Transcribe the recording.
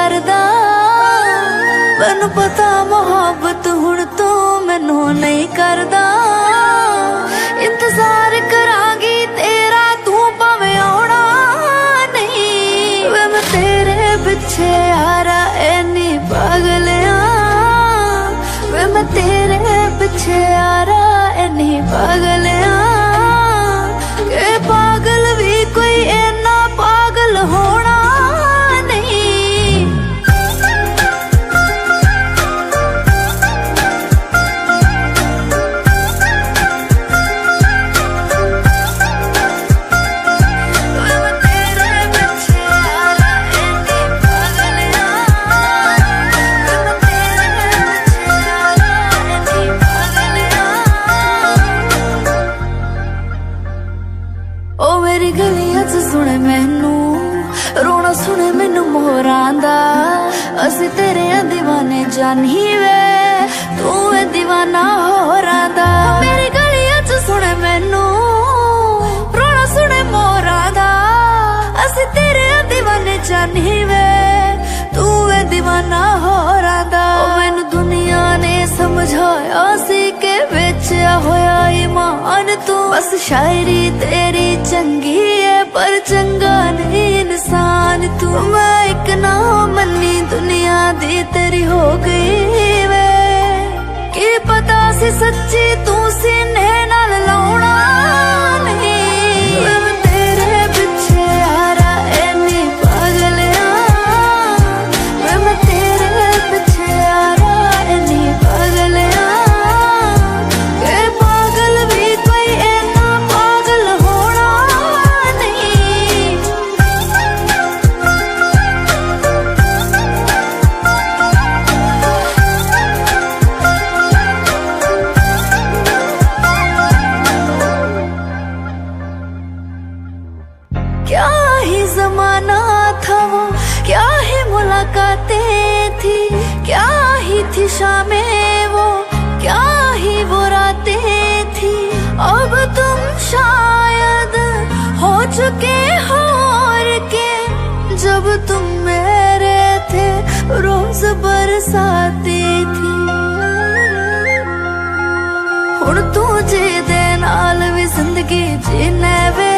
करदा। मैनू पता मोहब्बत हुण तू मैनू नहीं करदा। इंतजार करांगी तेरा तू भावें आउणा नहीं। वे मैं तेरे पिछे यारा इन्नी पागल आं। वे मैं तेरे पिछे यारा इन्नी पागल आं। के पागल भी कोई इन्ना पागल होना सुने मैनू रोना सुने मैनू मोहरां दा। असी तेरे दीवाने जानी वे तू वे दीवाना होरां दा। मेरी गलियां च सुने मैनू रोना सुने मोहरां दा। असी तेरे दीवाने जानी वे तू वे दीवाना होरां दा। मैनू दुनिया ने समझाया सी के बेचा होया ईमान तू। बस शायरी तेरी चंगी है पर चंगा नहीं इंसान तू। मैं एक ना मन्नी दुनिया दी तेरी हो गई वे। की पता सी सच्ची तू सीने नाल लाउणा नहीं। मैं तेरे पिछे यारा इन्नी पागल आं। मैं तेरे पिछे यारा इन्नी पागल आं। के पागल भी कोई इन्ना पागल होना नहीं। क्या ही जमाना था वो, क्या ही मुलाकातें थी। क्या ही थी शामें वो, क्या ही वो रातें थी। अब तुम शायद हो चुके हो और के। जब तुम मेरे थे रोज बरसाती थी। हुण तू जी दे नाल भी जिंदगी जीने वे।